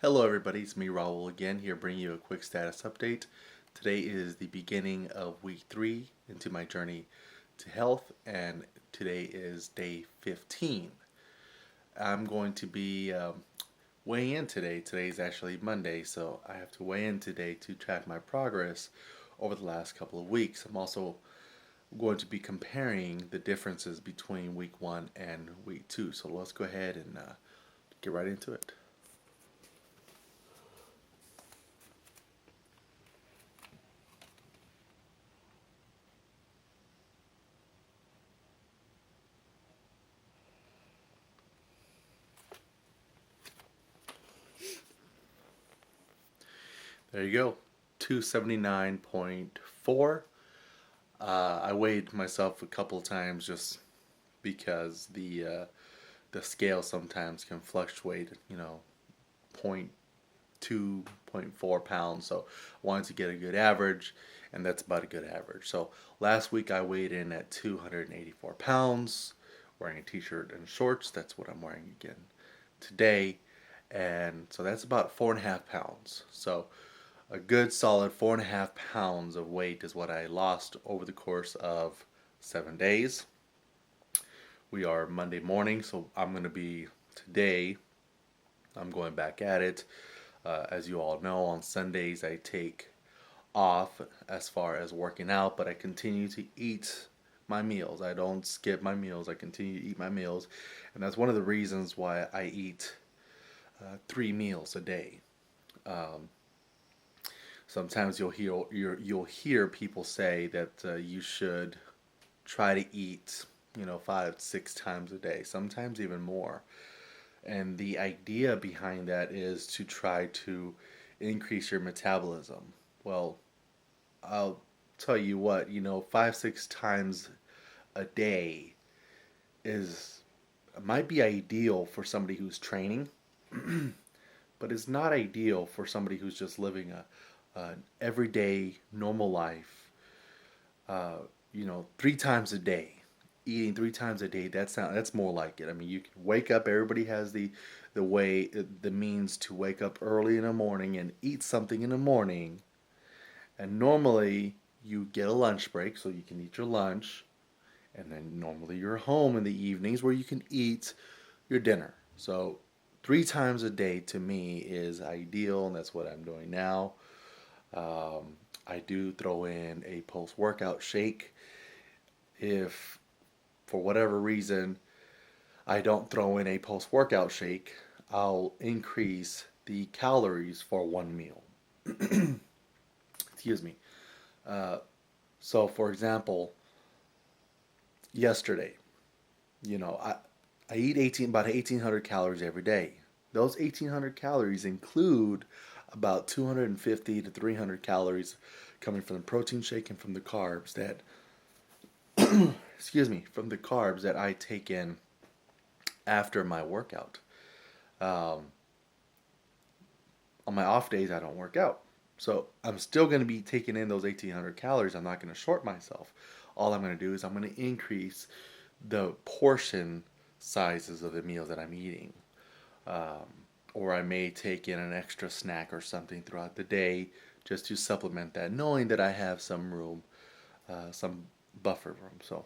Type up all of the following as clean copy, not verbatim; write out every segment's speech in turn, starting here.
Hello everybody, it's me Raul again here bringing you a quick status update. Today is the beginning of week 3 into my journey to health, and today is day 15. I'm going to be weighing in today. Today is actually Monday, so I have to weigh in today to track my progress over the last couple of weeks. I'm also going to be comparing the differences between week 1 and week 2. So let's go ahead and get right into it. There you go, 279.4. I weighed myself a couple of times just because the scale sometimes can fluctuate, point 2, 0.4 pounds. So I wanted to get a good average, and that's about a good average. So last week I weighed in at 284 pounds, wearing a t-shirt and shorts. That's what I'm wearing again today. And so that's about 4.5 pounds. So a good solid 4.5 pounds of weight is what I lost over the course of 7 days. We are Monday morning, so I'm going to be today. I'm going back at it. As you all know, on Sundays I take off as far as working out, but I continue to eat my meals. I don't skip my meals. I continue to eat my meals, and that's one of the reasons why I eat 3 meals a day. Um, Sometimes you'll hear people say that you should try to eat 5, 6 times a day, sometimes even more. And the idea behind that is to try to increase your metabolism. Well, I'll tell you what, 5, 6 times a day is might be ideal for somebody who's training, but it's not ideal for somebody who's just living an everyday normal life. 3 times a day, eating 3 times a day. That's more like it. I mean, you can wake up. Everybody has the means to wake up early in the morning and eat something in the morning. And normally you get a lunch break, so you can eat your lunch, and then normally you're home in the evenings where you can eat your dinner. So 3 times a day to me is ideal, and that's what I'm doing now. I do throw in a post workout shake. If for whatever reason I don't throw in a post workout shake, I'll increase the calories for one meal. Excuse me. Uh, so, for example, yesterday, you know, I, I eat about 1,800 calories every day. Those 1,800 calories include about 250 to 300 calories coming from the protein shake and from the carbs that, excuse me, from the carbs that I take in after my workout. Um, on my off days, I don't work out. So I'm still going to be taking in those 1,800 calories. I'm not going to short myself. All I'm going to do is I'm going to increase the portion sizes of the meals that I'm eating. Um, or I may take in an extra snack or something throughout the day just to supplement that, knowing that I have some room, some buffer room. So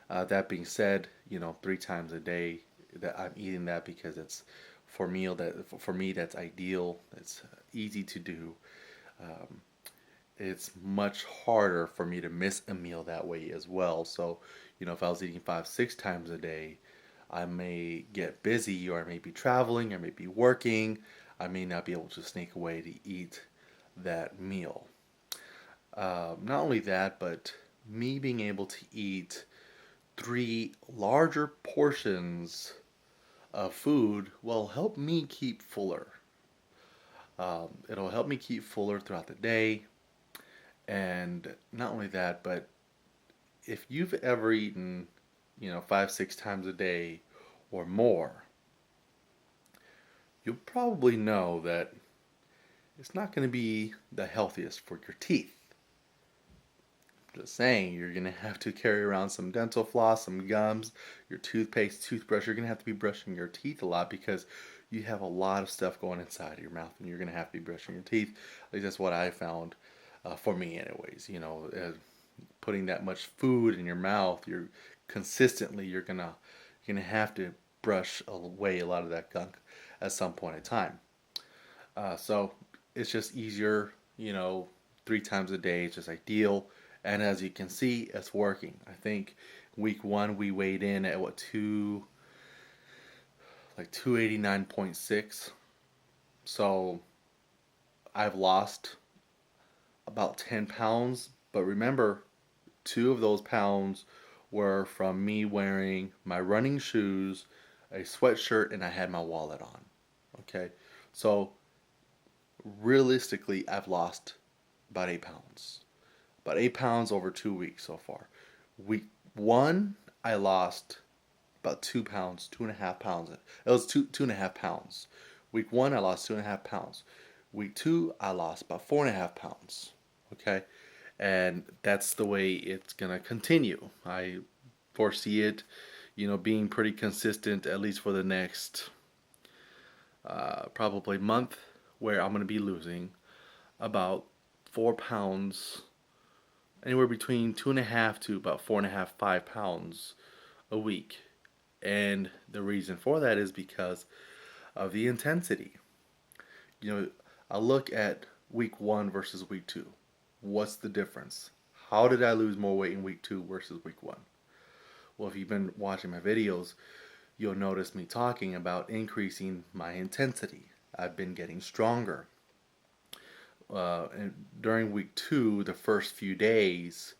that being said, 3 times a day that I'm eating that because it's for me that's ideal. It's easy to do. Um, it's much harder for me to miss a meal that way as well. So, if I was eating 5, 6 times a day, I may get busy, or I may be traveling, I may be working. I may not be able to sneak away to eat that meal. Not only that, but me being able to eat 3 larger portions of food will help me keep fuller. It'll help me keep fuller throughout the day. And not only that, but if you've ever eaten, 5, 6 times a day or more, you'll probably know that it's not going to be the healthiest for your teeth. Just saying, you're going to have to carry around some dental floss, some gums, your toothpaste, toothbrush. You're going to have to be brushing your teeth a lot because you have a lot of stuff going inside of your mouth, and you're gonna have to be brushing your teeth. At least that's what I found, for me, anyways. Putting that much food in your mouth, you're gonna have to brush away a lot of that gunk at some point in time. So it's just easier, 3 times a day. It's just ideal. And as you can see, it's working. I think week one we weighed in at what, like 289.6. So I've lost about 10 pounds. But remember, 2 of those pounds were from me wearing my running shoes, a sweatshirt, and I had my wallet on. Okay. So realistically, I've lost about 8 pounds. About 8 pounds over 2 weeks so far. Week one, I lost about 2 pounds, 2.5 pounds. It was 2.5 pounds. Week one, I lost 2.5 pounds. Week two, I lost about 4.5 pounds. Okay, and that's the way it's gonna continue. I foresee it, being pretty consistent at least for the next probably month, where I'm gonna be losing about 4 pounds, anywhere between 2.5 to about 4.5, 5 pounds a week. And the reason for that is because of the intensity. You know, I look at week one versus week two. What's the difference? How did I lose more weight in week two versus week one? Well, if you've been watching my videos, you'll notice me talking about increasing my intensity. I've been getting stronger. And during week two, the first few days,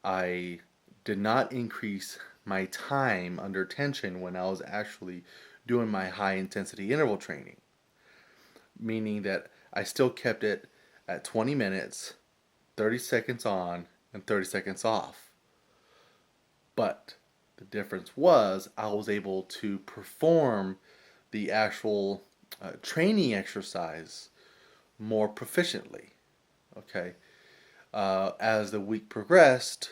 I did not increase my time under tension when I was actually doing my high intensity interval training, meaning that I still kept it at 20 minutes, 30 seconds on, and 30 seconds off. But the difference was I was able to perform the actual training exercise more proficiently. Okay. As the week progressed,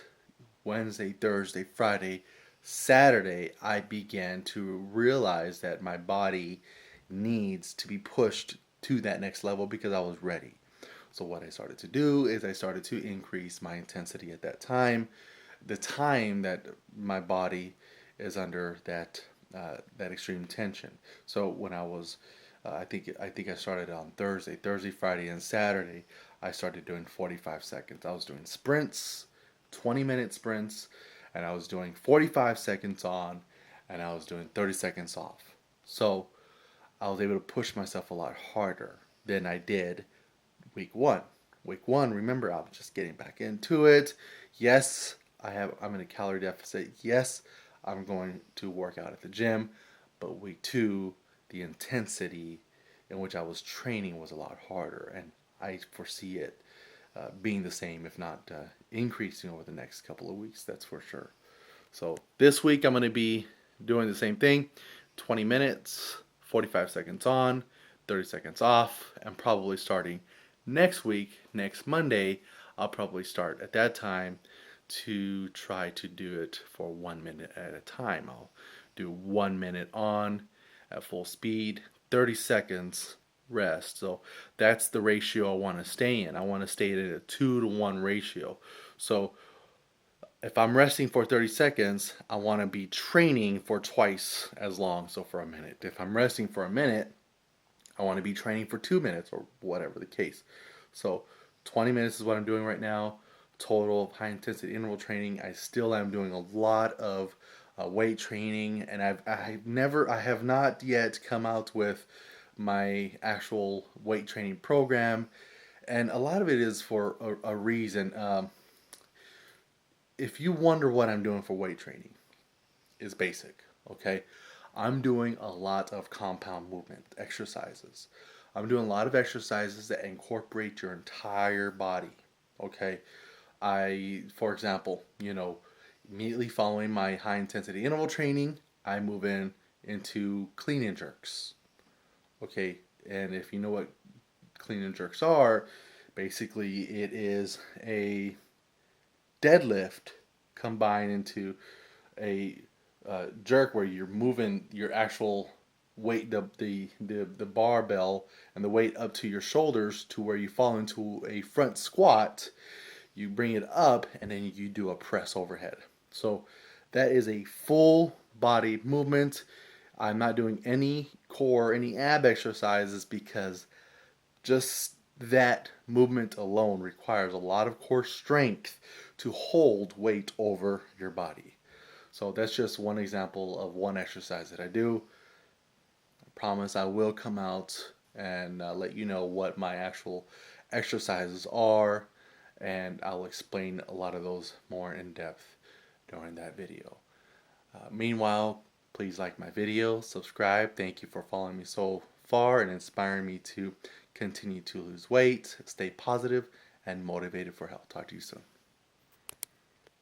Wednesday, Thursday, Friday, Saturday, I began to realize that my body needs to be pushed to that next level because I was ready. So what I started to do is I started to increase my intensity at that time, the time that my body is under that extreme tension. So when I was, I think I started on Thursday, Friday, and Saturday. I started doing 45 seconds. I was doing sprints, 20-minute sprints, and I was doing 45 seconds on, and I was doing 30 seconds off. So I was able to push myself a lot harder than I did week one. Week one, remember, I was just getting back into it. Yes, I'm in a calorie deficit. Yes, I'm going to work out at the gym. But week two, the intensity in which I was training was a lot harder, and I foresee it being the same, if not increasing over the next couple of weeks. That's for sure. So this week I'm going to be doing the same thing: 20 minutes, 45 seconds on, 30 seconds off, and probably starting next week, next Monday, I'll probably start at that time to try to do it for 1 minute at a time. I'll do 1 minute on at full speed, 30 seconds rest. So that's the ratio I want to stay in. I want to stay at a 2-to-1 ratio. So if I'm resting for 30 seconds, I want to be training for twice as long, so for a minute. If I'm resting for a minute, I want to be training for 2 minutes, or whatever the case. So 20 minutes is what I'm doing right now. Total of high intensity interval training. I still am doing a lot of weight training, and I have not yet come out with my actual weight training program, and a lot of it is for a reason. If you wonder what I'm doing for weight training, it's basic. Okay, I'm doing a lot of compound movement exercises. I'm doing a lot of exercises that incorporate your entire body. Okay, for example, immediately following my high intensity interval training, I move into clean and jerks. Okay, and if you know what clean and jerks are, basically it is a deadlift combined into a jerk where you're moving your actual weight the barbell and the weight up to your shoulders to where you fall into a front squat. You bring it up and then you do a press overhead. So that is a full body movement. I'm not doing any core, any ab exercises because just that movement alone requires a lot of core strength to hold weight over your body. So that's just one example of one exercise that I do. I promise I will come out and let you know what my actual exercises are, and I'll explain a lot of those more in depth during that video. Meanwhile, please like my video, subscribe. Thank you for following me so far and inspiring me to continue to lose weight, stay positive, and motivated for health. Talk to you soon.